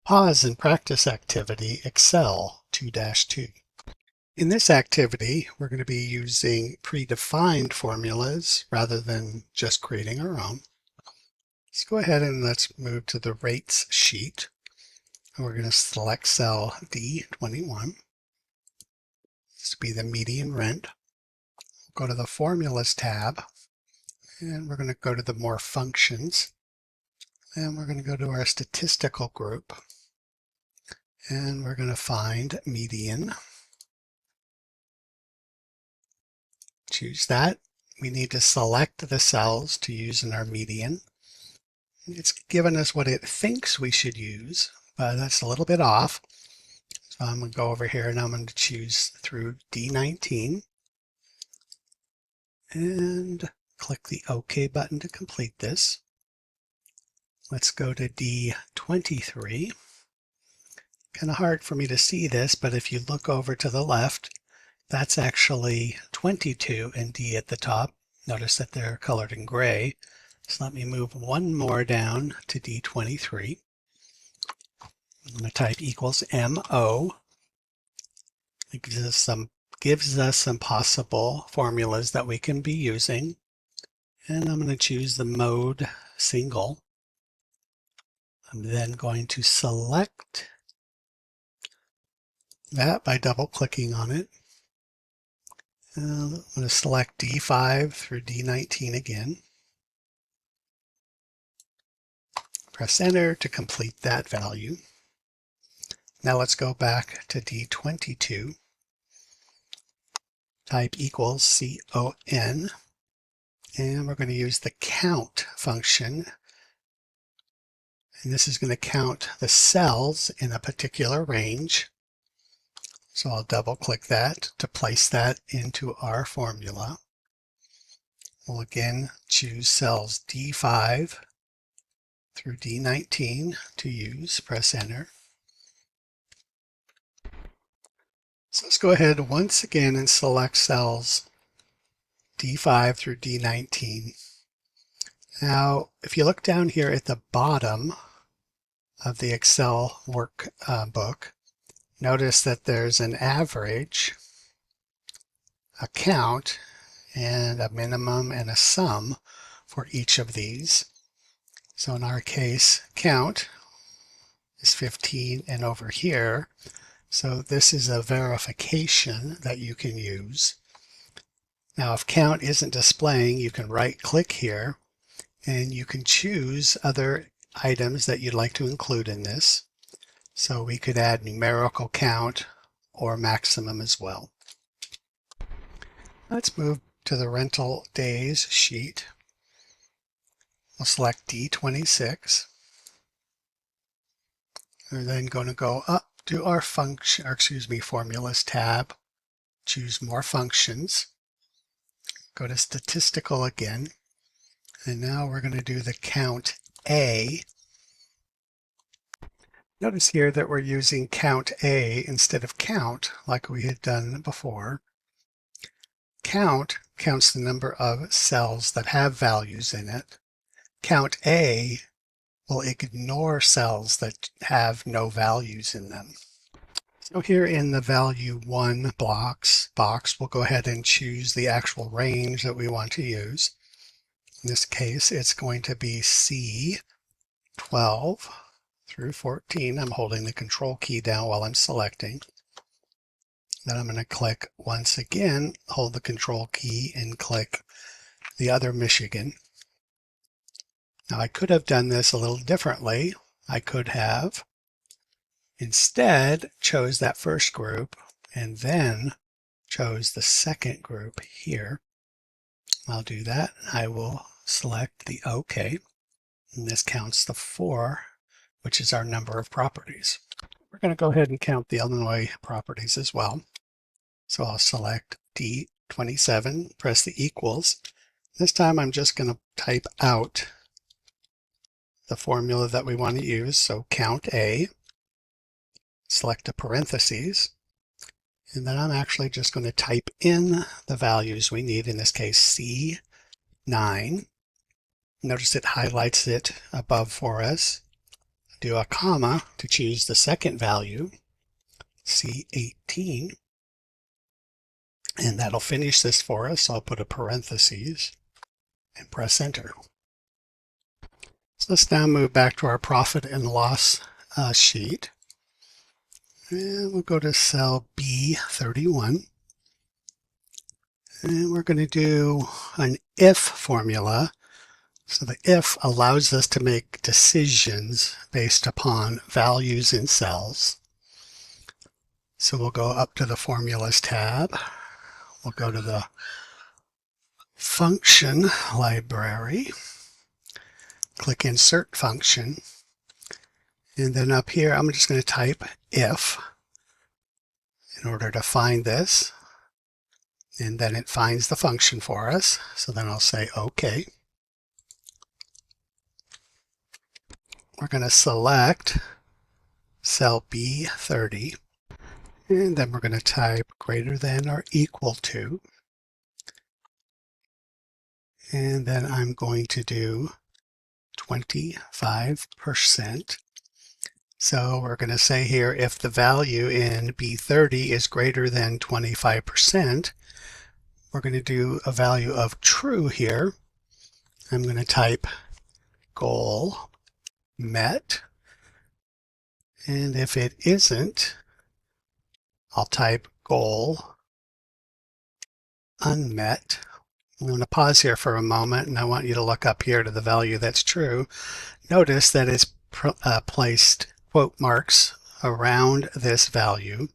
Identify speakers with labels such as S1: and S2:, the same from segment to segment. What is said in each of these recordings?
S1: Pause and practice activity Excel 2-2. In this activity, we're going to be using predefined formulas rather than just creating our own. Let's go ahead and let's move to the rates sheet. And we're going to select cell D21. This will be the median rent. Go to the formulas tab and we're going to go to the more functions. And we're going to go to our statistical group. And we're going to find median. Choose that. We need to select the cells to use in our median. It's given us what it thinks we should use, but that's a little bit off. So I'm going to go over here and I'm going to choose through D19 and click the OK button to complete this. Let's go to D23. Kind of hard for me to see this, but if you look over to the left, that's actually 22 and D at the top. Notice that they're colored in gray. So let me move one more down to D23. I'm going to type equals MO. It gives us some possible formulas that we can be using. And I'm going to choose the mode single. I'm then going to select that by double clicking on it. I'm going to select D5 through D19 again. Press enter to complete that value. Now let's go back to D22. Type equals CON. And we're going to use the count function. And this is going to count the cells in a particular range. So I'll double click that to place that into our formula. We'll again choose cells D5 through D19 to use. Press enter. So let's go ahead once again and select cells D5 through D19. Now, if you look down here at the bottom of the Excel workbook, notice that there's an average, a count, and a minimum and a sum for each of these. So in our case, count is 15 and over here. So this is a verification that you can use. Now if count isn't displaying, you can right click here and you can choose other items that you'd like to include in this. So we could add numerical count or maximum as well. Let's move to the rental days sheet. We'll select D26. We're then going to go up to our formulas tab, choose more functions, go to statistical again, and now we're going to do the count A. Notice here that we're using count A instead of count like we had done before. Count counts the number of cells that have values in it. Count A will ignore cells that have no values in them. So here in the value 1 box, we'll go ahead and choose the actual range that we want to use. In this case, it's going to be C12 through 14. I'm holding the control key down while I'm selecting. Then I'm going to click once again, hold the control key and click the other Michigan. Now I could have done this a little differently. I could have instead chose that first group and then chose the second group here. I'll do that. I will select the OK. And this counts the 4, which is our number of properties. We're going to go ahead and count the Illinois properties as well. So I'll select D27, press the equals. This time I'm just going to type out the formula that we want to use. So count A, select a parentheses, and then I'm actually just going to type in the values we need, in this case C9. Notice it highlights it above for us. do a comma to choose the second value, C18, and that'll finish this for us. So I'll put a parentheses and press enter. So let's now move back to our profit and loss sheet. And we'll go to cell B31. And we're going to do an if formula. So the if allows us to make decisions based upon values in cells. So we'll go up to the Formulas tab. We'll go to the Function library. Click Insert Function. And then up here, I'm just going to type if in order to find this. And then it finds the function for us. So then I'll say OK. We're going to select cell B30. And then we're going to type greater than or equal to. And then I'm going to do 25%. So we're going to say here, if the value in B30 is greater than 25%, we're going to do a value of true here. I'm going to type goal met. And if it isn't, I'll type goal unmet. I'm going to pause here for a moment, and I want you to look up here to the value that's true. Notice that it's placed quote marks around this value,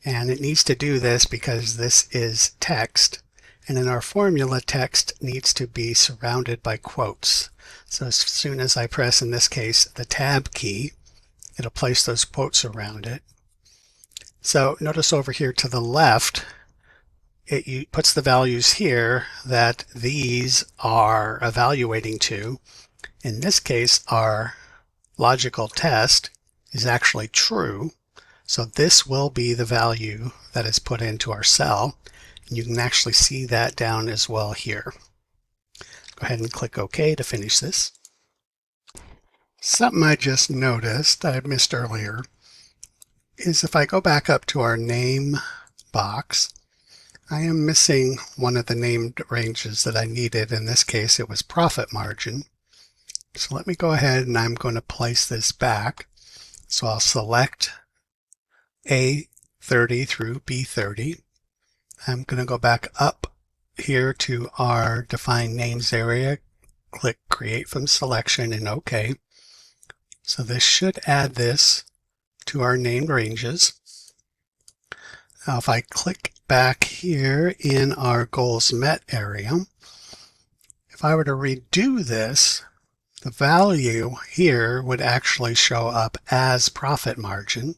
S1: and it needs to do this because this is text, and in our formula, text needs to be surrounded by quotes. So as soon as I press, in this case, the tab key, it'll place those quotes around it. So notice over here to the left, it puts the values here that these are evaluating to. In this case, our logical test is actually true. So this will be the value that is put into our cell. And you can actually see that down as well here. Go ahead and click OK to finish this. Something I just noticed I missed earlier is if I go back up to our name box, I am missing one of the named ranges that I needed. In this case, it was profit margin. So let me go ahead and I'm going to place this back. So I'll select A30 through B30. I'm going to go back up here to our Define Names area, click Create from Selection and OK. So this should add this to our named ranges. Now if I click back here in our Goals Met area, if I were to redo this, the value here would actually show up as profit margin.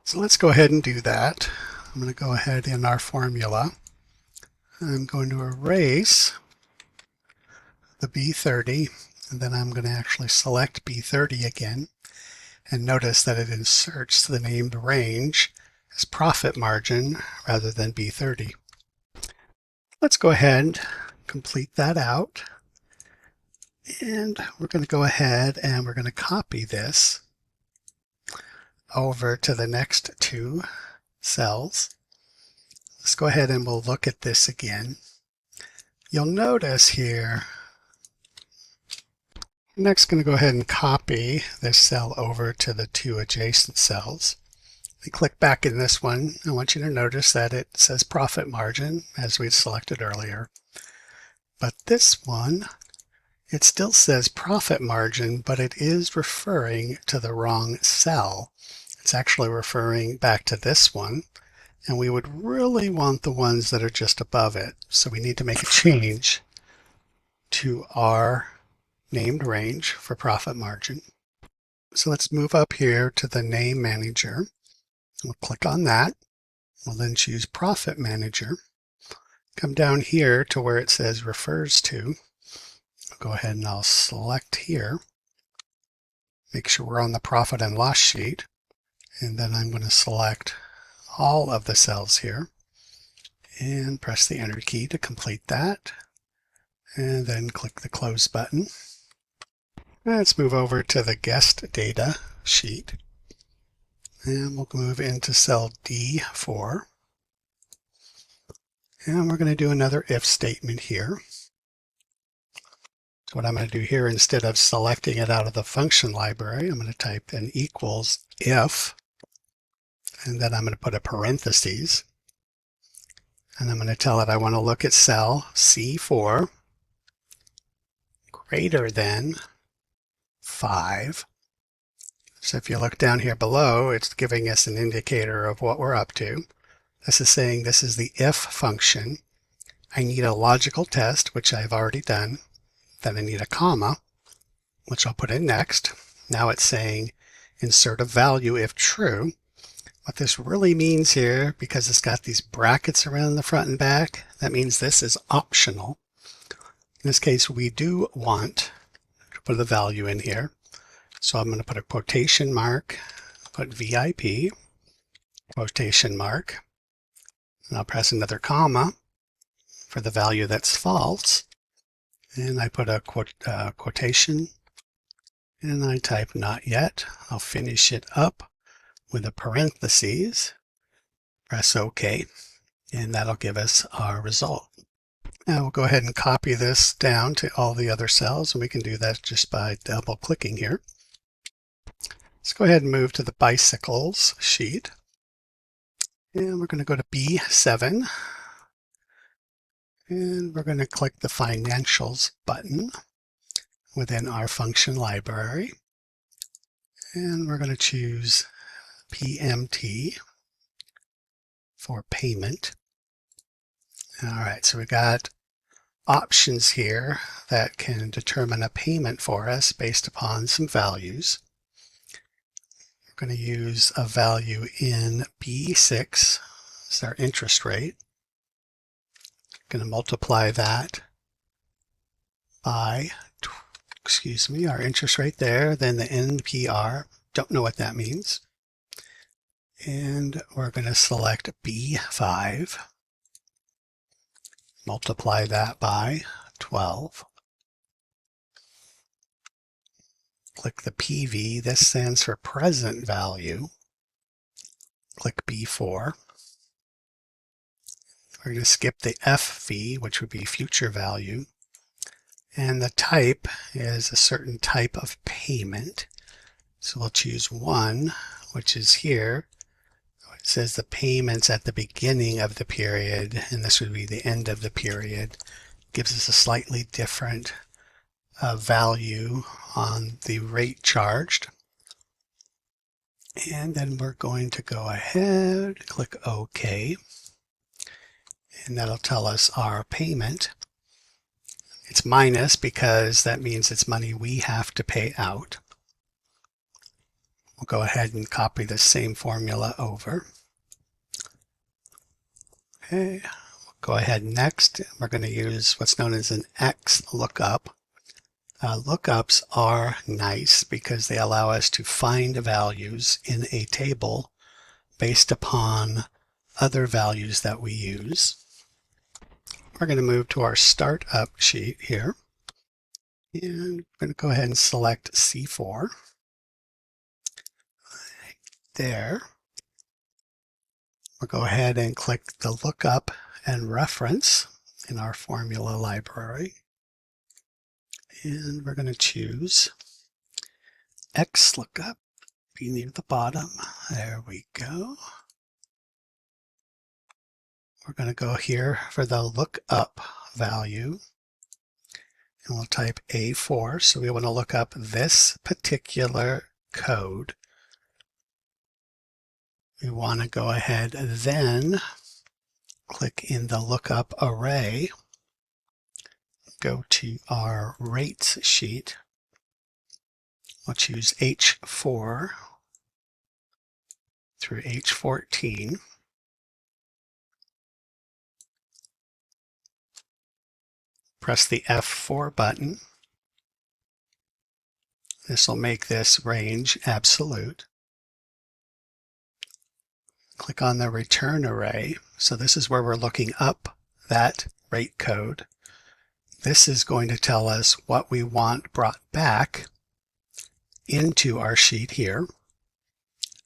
S1: So let's go ahead and do that. I'm going to go ahead in our formula. I'm going to erase the B30, and then I'm going to actually select B30 again. And notice that it inserts the named range as profit margin rather than B30. Let's go ahead and complete that out. And we're going to go ahead and we're going to copy this over to the next two cells. Let's go ahead and we'll look at this again. You'll notice here, I'm next going to go ahead and copy this cell over to the two adjacent cells. We click back in this one. I want you to notice that it says profit margin as we selected earlier. But this one, it still says profit margin, but it is referring to the wrong cell. It's actually referring back to this one, and we would really want the ones that are just above it. So we need to make a change to our named range for profit margin. So let's move up here to the Name Manager. We'll click on that. We'll then choose Profit Manager. Come down here to where it says Refers to. I'll go ahead and I'll select here. Make sure we're on the Profit and Loss sheet. And then I'm going to select all of the cells here and press the Enter key to complete that. And then click the Close button. Let's move over to the guest data sheet. And we'll move into cell D4. And we're going to do another if statement here. So what I'm going to do here, instead of selecting it out of the function library, I'm going to type in equals if, and then I'm going to put a parentheses. And I'm going to tell it I want to look at cell C4 greater than 5. So if you look down here below, it's giving us an indicator of what we're up to. This is saying this is the if function. I need a logical test, which I've already done. Then I need a comma, which I'll put in next. Now it's saying insert a value if true. What this really means here, because it's got these brackets around the front and back, that means this is optional. In this case, we do want to put a value in here. So I'm going to put a quotation mark, put VIP, quotation mark, and I'll press another comma for the value that's false. And I put a quotation, and I type not yet. I'll finish it up with a parentheses, press OK, and that'll give us our result. Now we'll go ahead and copy this down to all the other cells, and we can do that just by double clicking here. Let's go ahead and move to the bicycles sheet. And we're going to go to B7. And we're going to click the financials button within our function library. And we're going to choose PMT for payment. All right, so we got options here that can determine a payment for us based upon some values. We're going to use a value in B6, it's our interest rate. Going to multiply that by, our interest rate there, then the NPR, don't know what that means. And we're going to select B5, multiply that by 12. Click the PV, this stands for present value. Click B4. We're going to skip the FV, which would be future value. And the type is a certain type of payment. So we'll choose 1, which is here. It says the payments at the beginning of the period, and this would be the end of the period. Gives us a slightly different value on the rate charged. And then we're going to go ahead, click OK. And that'll tell us our payment. It's minus because that means it's money we have to pay out. We'll go ahead and copy the same formula over. Okay, we'll go ahead next. We're going to use what's known as an XLOOKUP. Lookups are nice because they allow us to find values in a table based upon other values that we use. We're going to move to our startup sheet here. And we're going to go ahead and select C4. There. We'll go ahead and click the lookup and reference in our formula library. And we're going to choose XLOOKUP, be near the bottom. There we go. We're going to go here for the lookup value. And we'll type A4. So we want to look up this particular code. We want to go ahead then click in the lookup array. Go to our rates sheet. We'll choose H4 through H14. Press the F4 button. This will make this range absolute. Click on the return array. So this is where we're looking up that rate code. This is going to tell us what we want brought back into our sheet here.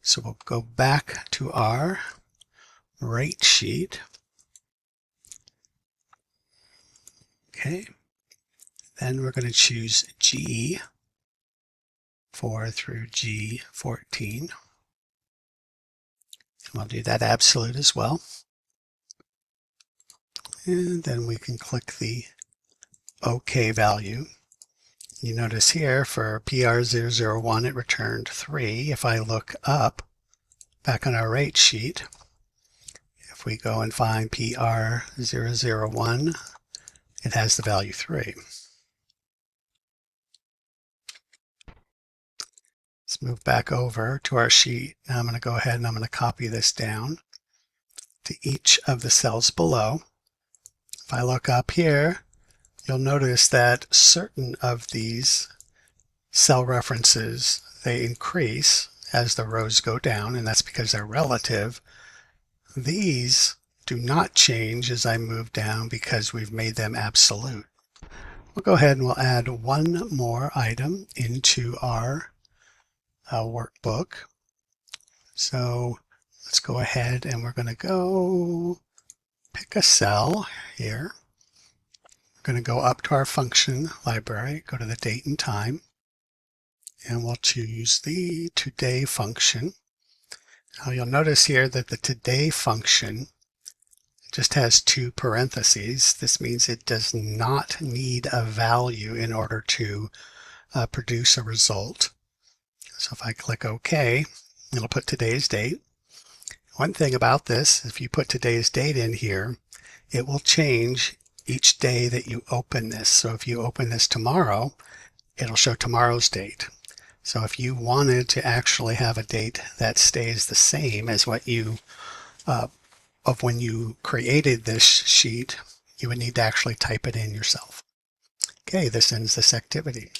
S1: So we'll go back to our rate sheet. Okay. Then we're going to choose G4 through G14. We'll do that absolute as well. And then we can click the OK value. You notice here for PR001 it returned 3. If I look up back on our rate sheet, if we go and find PR001, it has the value 3. Let's move back over to our sheet. Now I'm going to go ahead and I'm going to copy this down to each of the cells below. If I look up here, you'll notice that certain of these cell references, they increase as the rows go down, and that's because they're relative. These do not change as I move down because we've made them absolute. We'll go ahead and we'll add one more item into our workbook. So let's go ahead and we're going to go pick a cell here. We're going to go up to our function library, go to the date and time, and we'll choose the today function. Now you'll notice here that the today function just has 2 parentheses. This means it does not need a value in order to produce a result. So if I click OK, it'll put today's date. One thing about this, if you put today's date in here, it will change each day that you open this. So if you open this tomorrow, it'll show tomorrow's date. So if you wanted to actually have a date that stays the same as what you, of when you created this sheet, you would need to actually type it in yourself. Okay, this ends this activity.